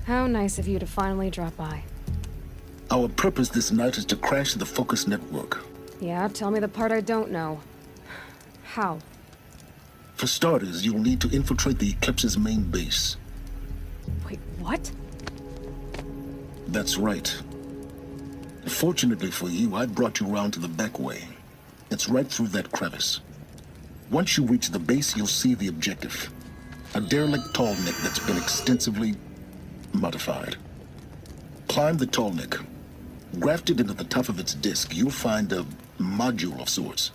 How nice of you to finally drop by. Our purpose this night is to crash the Focus network. Yeah, tell me the part I don't know. How? For starters, you'll need to infiltrate the Eclipse's main base. Wait, what? That's right. Fortunately for you, I brought you round to the back way. It's right through that crevice. Once you reach the base, you'll see the objective. A derelict tall neck that's been extensively modified. Climb the tall neck. Grafted into the top of its disk, you'll find a module of sorts.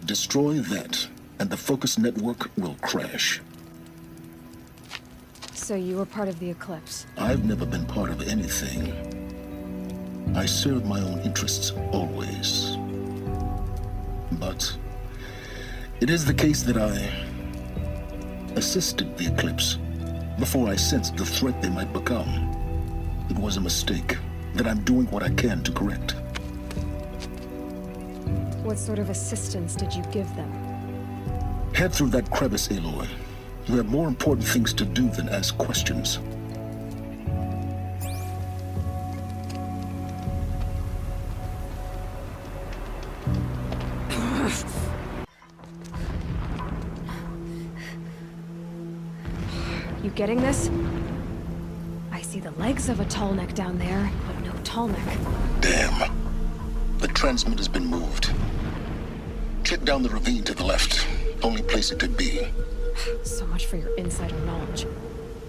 Destroy that, and the Focus network will crash. So you were part of the Eclipse? I've never been part of anything. I serve my own interests, always. But it is the case that I assisted the Eclipse before I sensed the threat they might become. It was a mistake that I'm doing what I can to correct. What sort of assistance did you give them? Head through that crevice, Aloy. You have more important things to do than ask questions. You getting this? I see the legs of a tall neck down there, but no tall neck. Damn. The transmitter's been moved. Check down the ravine to the left. Only place it could be. So much for your insider knowledge.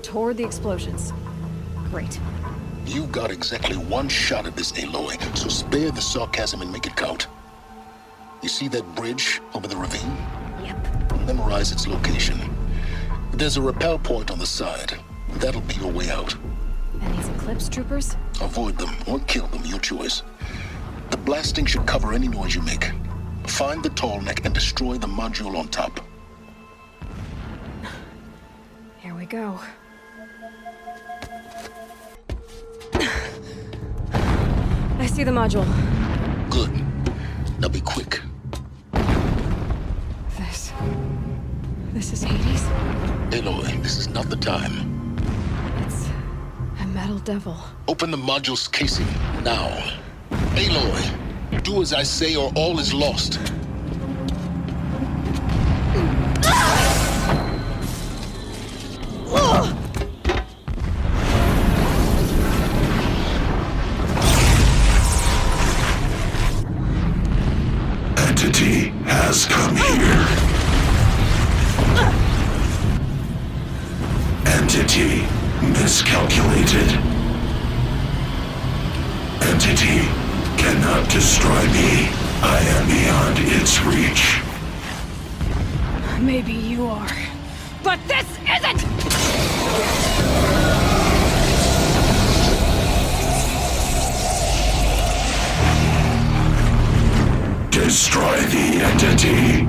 Toward the explosions. Great. You got exactly one shot at this, Aloy, so spare the sarcasm and make it count. You see that bridge over the ravine? Yep. Memorize its location. There's a rappel point on the side. That'll be your way out. And these Eclipse troopers? Avoid them or kill them, your choice. The blasting should cover any noise you make. Find the tall neck and destroy the module on top. Here we go. I see the module. Good. Now be quick. This is Hades? Aloy, this is not the time. It's a metal devil. Open the module's casing, now. Aloy, do as I say or all is lost. Entity has come here. Entity miscalculated. Entity cannot destroy me. I am beyond its reach. Maybe you are, but this isn't! Destroy the entity.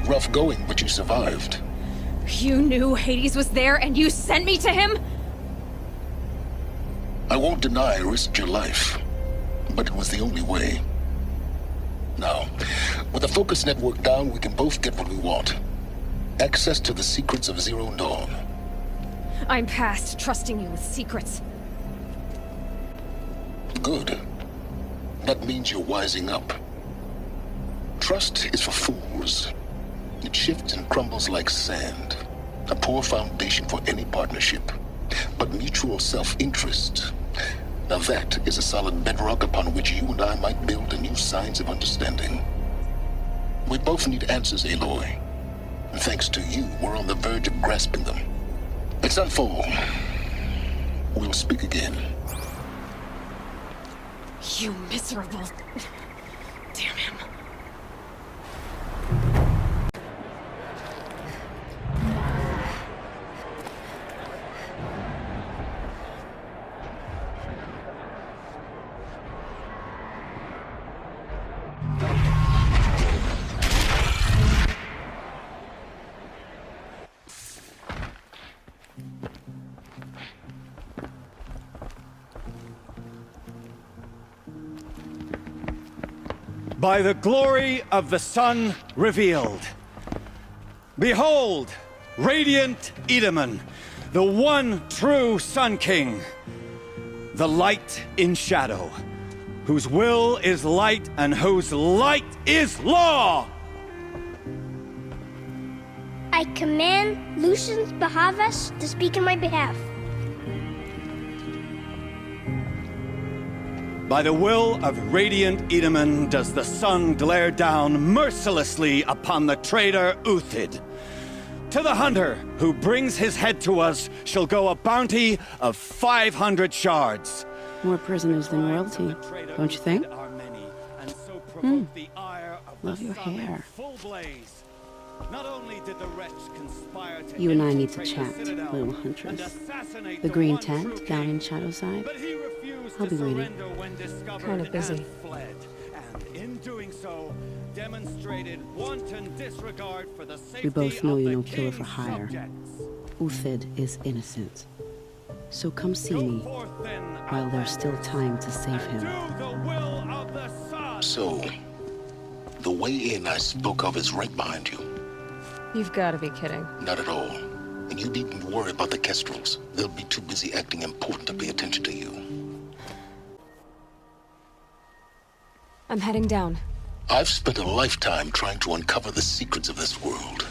Rough going, but you survived. You knew Hades was there and you sent me to him? I won't deny I risked your life, but it was the only way. Now, with the focus network down, we can both get what we want. Access to the secrets of Zero Dawn. I'm past trusting you with secrets. Good. That means you're wising up. Trust is for fools. It shifts and crumbles like sand. A poor foundation for any partnership. But mutual self-interest, now that is a solid bedrock upon which you and I might build a new science of understanding. We both need answers, Aloy. And thanks to you, we're on the verge of grasping them. It's not full. We'll speak again. You miserable... Damn him. By the glory of the sun revealed. Behold, radiant Edaman, the one true Sun King. The light in shadow, whose will is light and whose light is law! I command Lucius Bahavas to speak in my behalf. By the will of radiant Edaman does the sun glare down mercilessly upon the traitor Uthid. To the hunter who brings his head to us shall go a bounty of 500 shards. More prisoners than royalty, don't you think? Love your hair. Not only did the wretch conspire to You and I need to chat, little huntress. The green tent down in Shadowside. I'll be waiting. Kind of busy. And in doing so, demonstrated wanton disregard for the safety We both know of you're the no killer for king's hire. subjects. Uthid is innocent. So come see Go me forth then, while there's still time to save him. do the will of the sun. So, the way in I spoke of is right behind you. You've got to be kidding. Not at all. And you needn't worry about the Kestrels. They'll be too busy acting important to pay attention to you. I'm heading down. I've spent a lifetime trying to uncover the secrets of this world.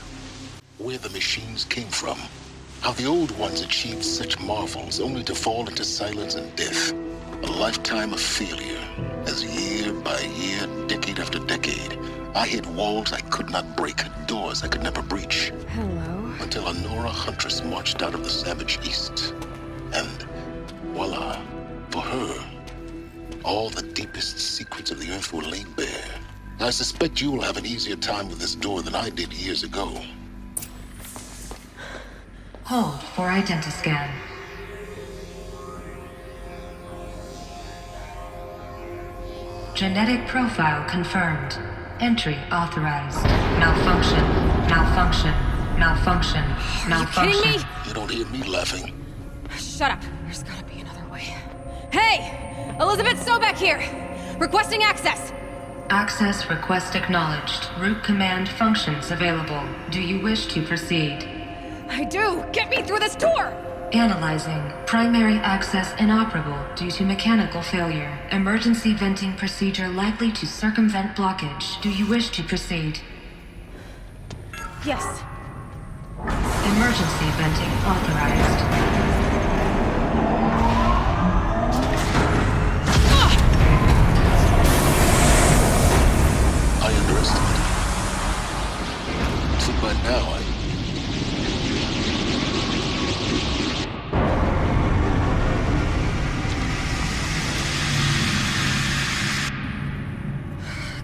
Where the machines came from. How the old ones achieved such marvels only to fall into silence and death. A lifetime of failure. As year by year, decade after decade, I hit walls I could not break, doors I could never breach. Hello. Until a Nora huntress marched out of the savage east. And voila, for her, all the deepest secrets of the earth were laid bare. I suspect you will have an easier time with this door than I did years ago. Hold for identiscan. Genetic profile confirmed. Entry authorized. Malfunction. Malfunction. Malfunction. Malfunction. Kidding me? You don't hear me laughing. Shut up. There's gotta be another way. Hey! Elizabeth Sobek here! Requesting access! Access request acknowledged. Root command functions available. Do you wish to proceed? I do! Get me through this door! Analyzing. Primary access inoperable due to mechanical failure. Emergency venting procedure likely to circumvent blockage. Do you wish to proceed? Yes. Emergency venting authorized. I underestimated. So by now,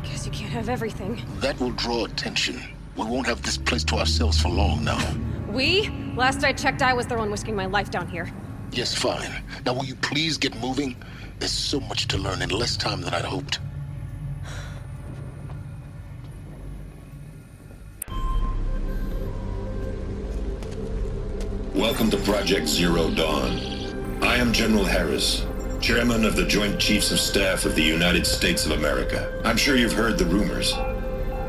Guess you can't have everything. that will draw attention. We won't have this place to ourselves for long now. We? Last I checked, I was the one whisking my life down here. Yes, fine. Now will you please get moving? There's so much to learn in less time than I'd hoped. Welcome to Project Zero Dawn. I am General Harris. Chairman of the Joint Chiefs of Staff of the United States of America. I'm sure you've heard the rumors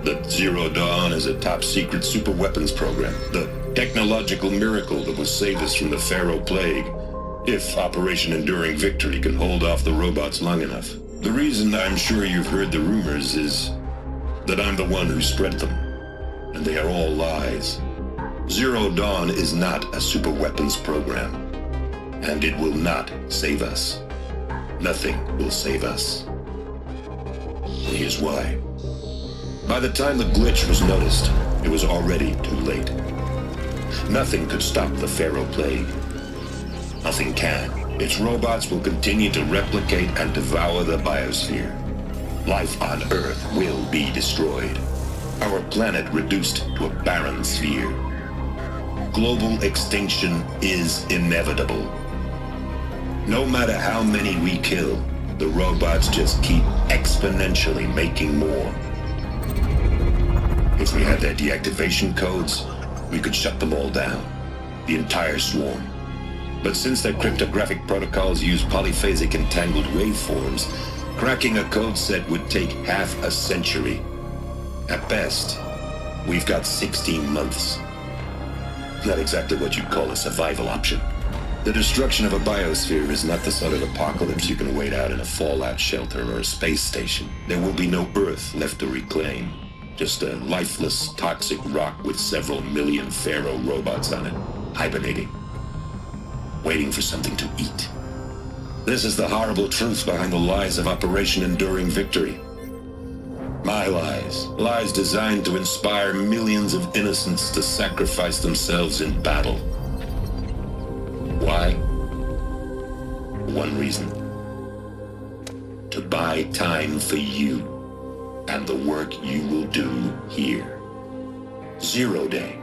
that Zero Dawn is a top-secret superweapons program, the technological miracle that will save us from the Pharaoh Plague, if Operation Enduring Victory can hold off the robots long enough. The reason I'm sure you've heard the rumors is that I'm the one who spread them, and they are all lies. Zero Dawn is not a superweapons program, and it will not save us. Nothing will save us. And here's why. By the time the glitch was noticed, it was already too late. Nothing could stop the Pharaoh Plague. Nothing can. Its robots will continue to replicate and devour the biosphere. Life on Earth will be destroyed. Our planet reduced to a barren sphere. Global extinction is inevitable. No matter how many we kill, the robots just keep exponentially making more. If we had their deactivation codes, we could shut them all down, the entire swarm. But since their cryptographic protocols use polyphasic entangled waveforms, cracking a code set would take half a century. At best, we've got 16 months. Not exactly what you'd call a survival option. The destruction of a biosphere is not the sort of apocalypse you can wait out in a fallout shelter or a space station. There will be no Earth left to reclaim. Just a lifeless, toxic rock with several million Pharaoh robots on it, hibernating, waiting for something to eat. This is the horrible truth behind the lies of Operation Enduring Victory. My lies. Lies designed to inspire millions of innocents to sacrifice themselves in battle. Why? One reason. To buy time for you and the work you will do here. Zero Day,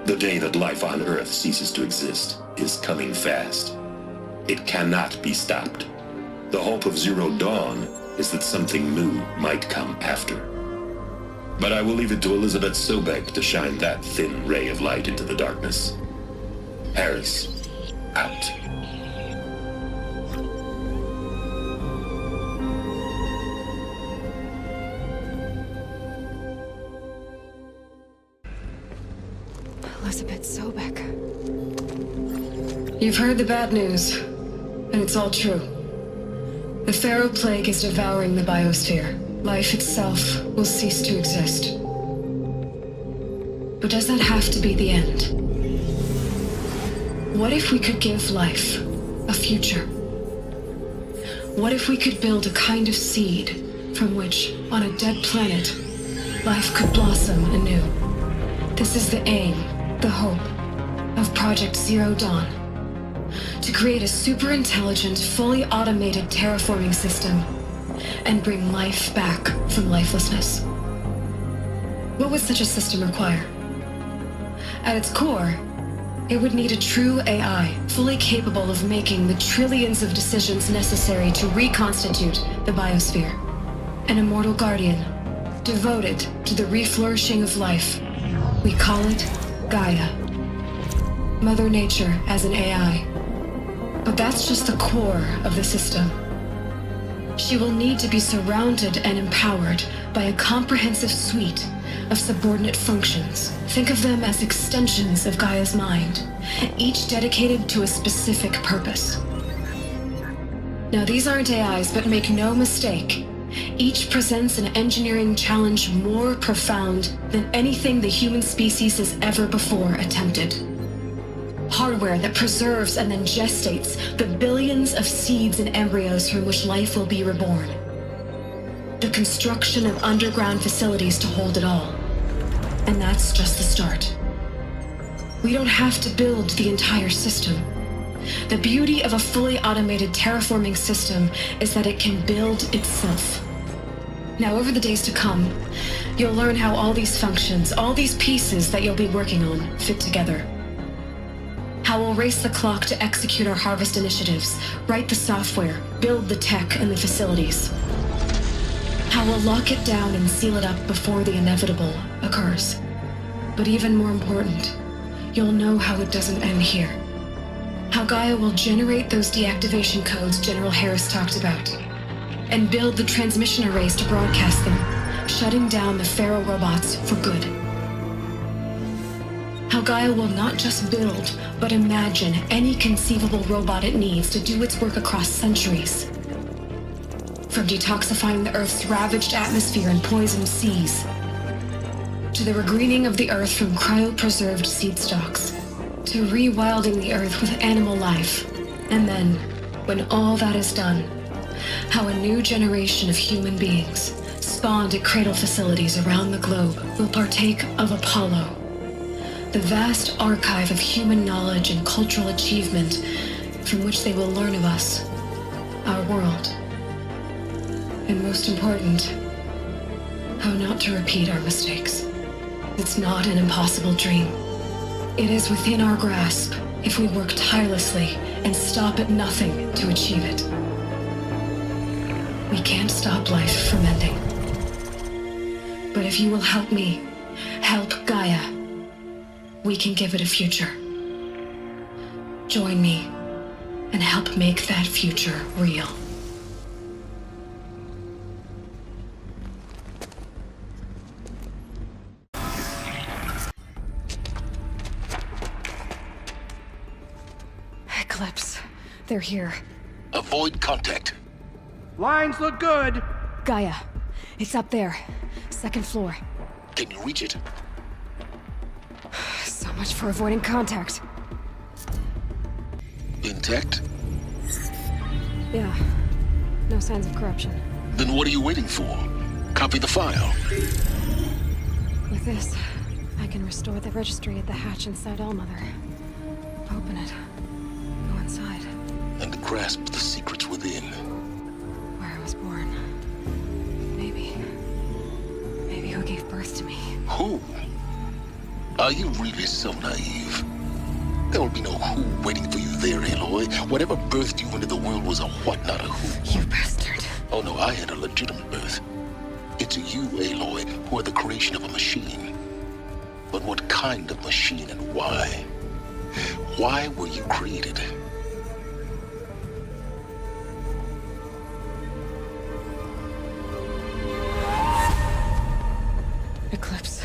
the day that life on Earth ceases to exist, is coming fast. It cannot be stopped. The hope of Zero Dawn is that something new might come after. But I will leave it to Elizabeth Sobek to shine that thin ray of light into the darkness. Harris, out. Elizabeth Sobek. You've heard the bad news, and it's all true. The Pharaoh Plague is devouring the biosphere. Life itself will cease to exist. But does that have to be the end? What if we could give life a future? What if we could build a kind of seed from which, on a dead planet, life could blossom anew? This is the aim, the hope, of Project Zero Dawn. To create a super-intelligent, fully automated terraforming system and bring life back from lifelessness. What would such a system require? At its core, it would need a true AI, fully capable of making the trillions of decisions necessary to reconstitute the biosphere. An immortal guardian, devoted to the reflourishing of life. We call it Gaia. Mother Nature as an AI. But that's just the core of the system. She will need to be surrounded and empowered by a comprehensive suite of subordinate functions. Think of them as extensions of Gaia's mind, each dedicated to a specific purpose. Now, these aren't AIs, but make no mistake, each presents an engineering challenge more profound than anything the human species has ever before attempted. Hardware that preserves and then gestates the billions of seeds and embryos from which life will be reborn. The construction of underground facilities to hold it all. And that's just the start. We don't have to build the entire system. The beauty of a fully automated terraforming system is that it can build itself. Now, over the days to come, you'll learn how all these functions, all these pieces that you'll be working on, fit together. How we'll race the clock to execute our harvest initiatives, write the software, build the tech and the facilities. How we'll lock it down and seal it up before the inevitable occurs. But even more important, you'll know how it doesn't end here. How how Gaia will generate those deactivation codes General Harris talked about, and build the transmission arrays to broadcast them, shutting down the Pharaoh robots for good. How Gaia will not just build, but imagine any conceivable robot it needs to do its work across centuries. From detoxifying the Earth's ravaged atmosphere and poisoned seas, to the regreening of the Earth from cryopreserved seed stalks, to rewilding the Earth with animal life. And then, when all that is done, how a new generation of human beings, spawned at cradle facilities around the globe, will partake of Apollo, the vast archive of human knowledge and cultural achievement from which they will learn of us, our world. And most important, how not to repeat our mistakes. It's not an impossible dream. It is within our grasp if we work tirelessly and stop at nothing to achieve it. We can't stop life from ending. But if you will help me, help Gaia, we can give it a future. Join me and help make that future real. Eclipse. They're here. Avoid contact. Lines look good. Gaia. It's up there. Second floor. Can you reach it? So much for avoiding contact. Intact? Yeah. No signs of corruption. Then what are you waiting for? Copy the file. With this, I can restore the registry at the hatch inside Allmother. Open it. Go inside. And grasp the secrets within. Where I was born. Maybe who gave birth to me. Who? Are you really so naive? There will be no who waiting for you there, Aloy. Whatever birthed you into the world was a what, not a who. You bastard. Oh no, I had a legitimate birth. It's you, Aloy, who are the creation of a machine. But what kind of machine and why? Why were you created? Eclipse.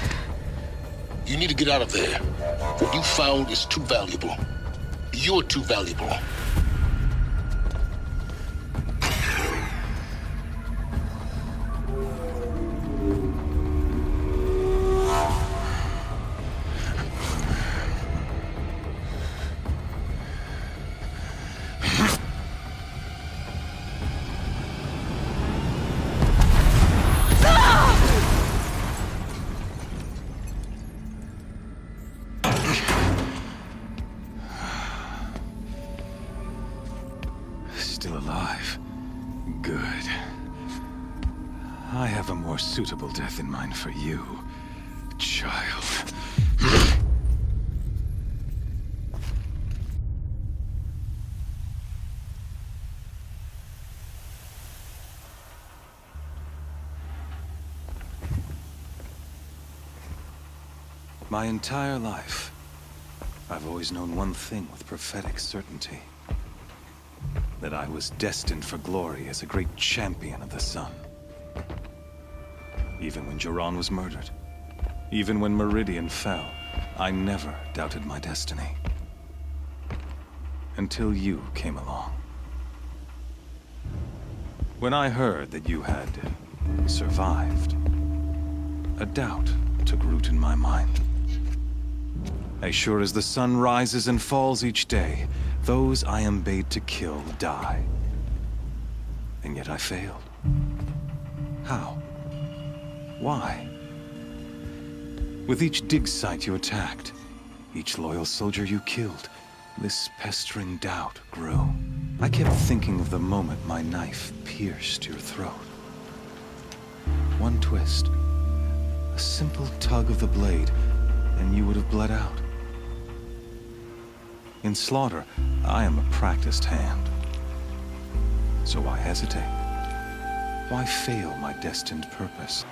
You need to get out of there. What you found is too valuable. You're too valuable. Still alive. Good. I have a more suitable death in mind for you, child. My entire life, I've always known one thing with prophetic certainty. That I was destined for glory as a great champion of the sun. Even when Jiran was murdered, even when Meridian fell, I never doubted my destiny. Until you came along. When I heard that you had survived, a doubt took root in my mind. As sure as the sun rises and falls each day, those I am bade to kill die. And yet I failed. How? Why? With each dig site you attacked, each loyal soldier you killed, this pestering doubt grew. I kept thinking of the moment my knife pierced your throat. One twist, a simple tug of the blade, and you would have bled out. In slaughter, I am a practiced hand. So why hesitate? Why fail my destined purpose?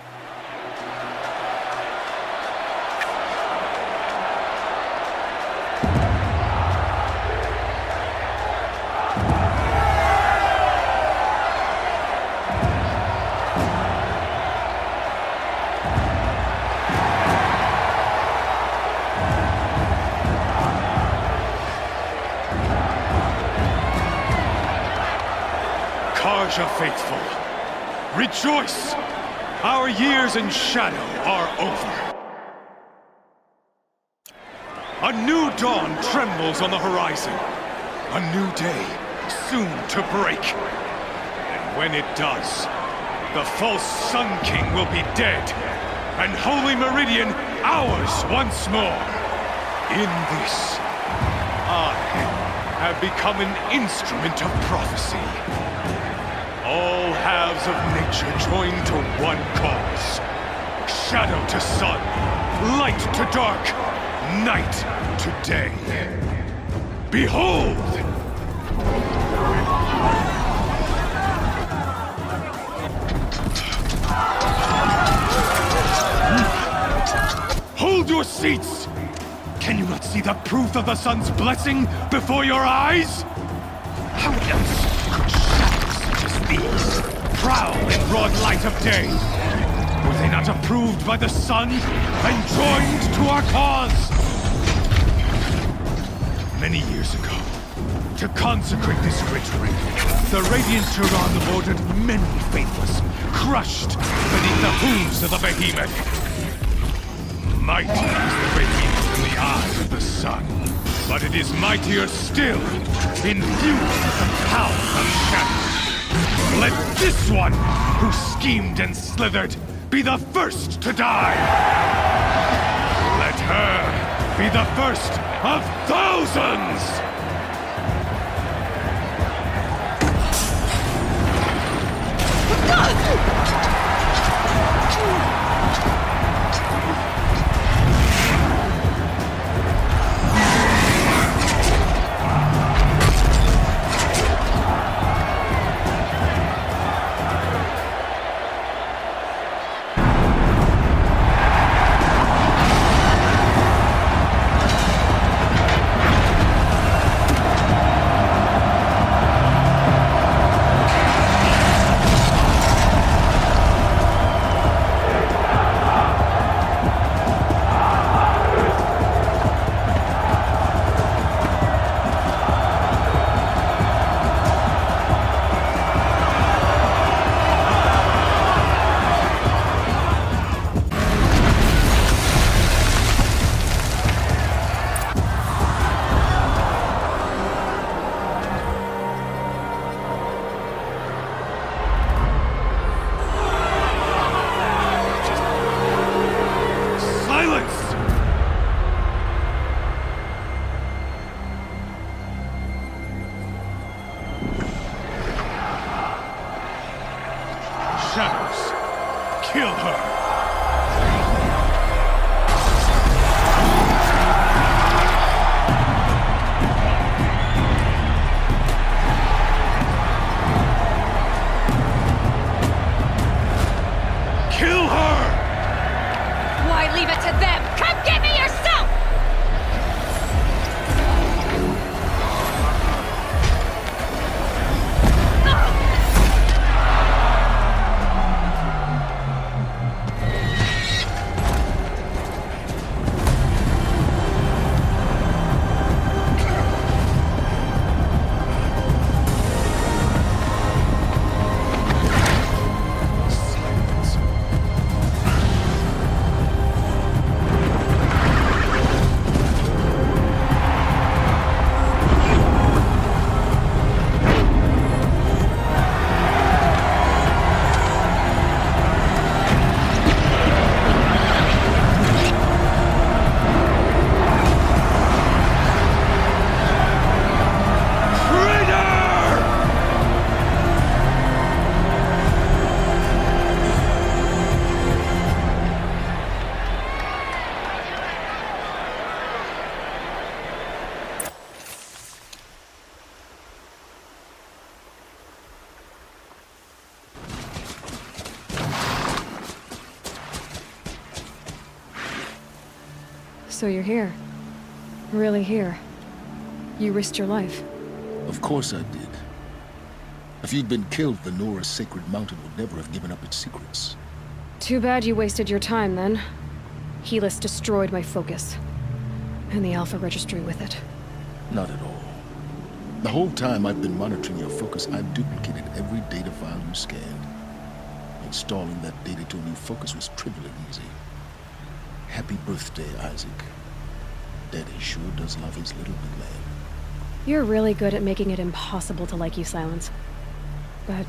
Karja faithful, rejoice! Our years in shadow are over. A new dawn trembles on the horizon. A new day, soon to break. And when it does, the false Sun King will be dead, and Holy Meridian ours once more. In this, I have become an instrument of prophecy. All halves of nature join to one cause. Shadow to sun, light to dark, night to day. Behold! Hold your seats! Can you not see the proof of the sun's blessing before your eyes? How else could shadows such as these prowl in broad light of day? Were they not approved by the sun and joined to our cause? Many years ago, to consecrate this great ring, the Radiant Tyrann ordered many faithless, crushed beneath the hooves of the behemoth. Mighty is the radiance in the eyes of the sun, but it is mightier still, infused with the power of shadow. Let this one, who schemed and slithered, be the first to die! Let her be the first of thousands! Shadows, kill her! Kill her! Why leave it to them? Come get me yourself! So you're here. Really here. You risked your life. Of course I did. If you'd been killed, the Nora's sacred mountain would never have given up its secrets. Too bad you wasted your time, then. Helis destroyed my focus. And the Alpha Registry with it. Not at all. The whole time I've been monitoring your focus, I've duplicated every data file you scanned. Installing that data to a new focus was trivially easy. Happy birthday, Isaac. Daddy sure does love his little big man. You're really good at making it impossible to like you, Silence. But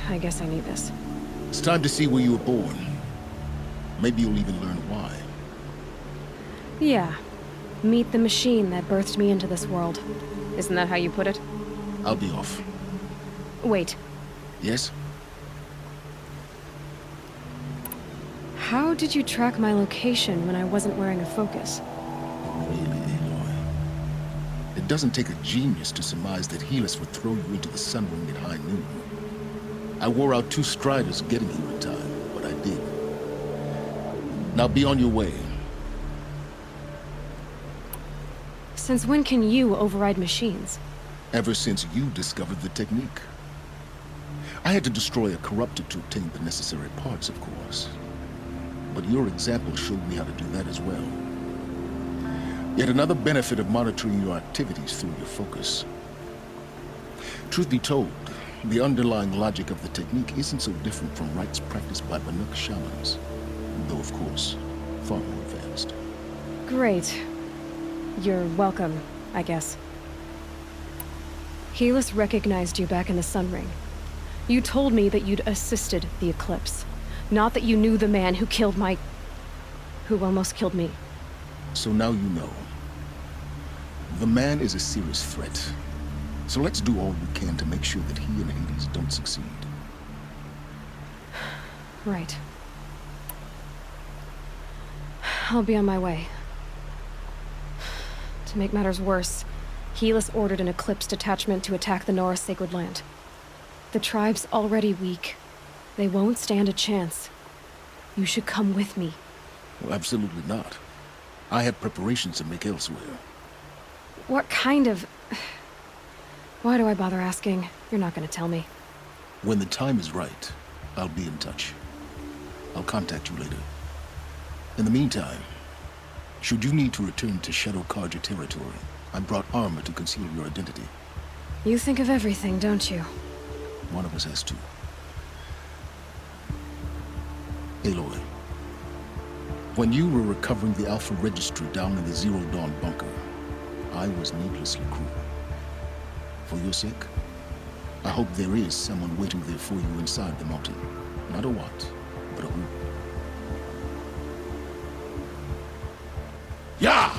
I guess I need this. It's time to see where you were born. Maybe you'll even learn why. Yeah. Meet the machine that birthed me into this world. Isn't that how you put it? I'll be off. Wait. Yes? How did you track my location when I wasn't wearing a focus? Really, Aloy? It doesn't take a genius to surmise that Helis would throw you into the sun ring at high noon. I wore out 2 striders getting here in time, but I did. Now be on your way. Since when can you override machines? Ever since you discovered the technique. I had to destroy a corruptor to obtain the necessary parts, of course. But your example showed me how to do that as well. Yet another benefit of monitoring your activities through your focus. Truth be told, the underlying logic of the technique isn't so different from rites practiced by Banuk shamans, though of course, far more advanced. Great. You're welcome, I guess. Helis recognized you back in the Sun Ring. You told me that you'd assisted the Eclipse. Not that you knew the man who killed who almost killed me. So now you know. The man is a serious threat. So let's do all we can to make sure that he and Hades don't succeed. Right. I'll be on my way. To make matters worse, Helis ordered an Eclipse detachment to attack the Norris Sacred Land. The tribe's already weak. They won't stand a chance. You should come with me. Well, absolutely not. I have preparations to make elsewhere. What kind of... Why do I bother asking? You're not gonna tell me. When the time is right, I'll be in touch. I'll contact you later. In the meantime, should you need to return to Shadow Carja territory, I brought armor to conceal your identity. You think of everything, don't you? One of us has to. Aloy, when you were recovering the Alpha Registry down in the Zero Dawn bunker, I was needlessly cruel. For your sake, I hope there is someone waiting there for you inside the mountain. Not a what, but a who. Yeah!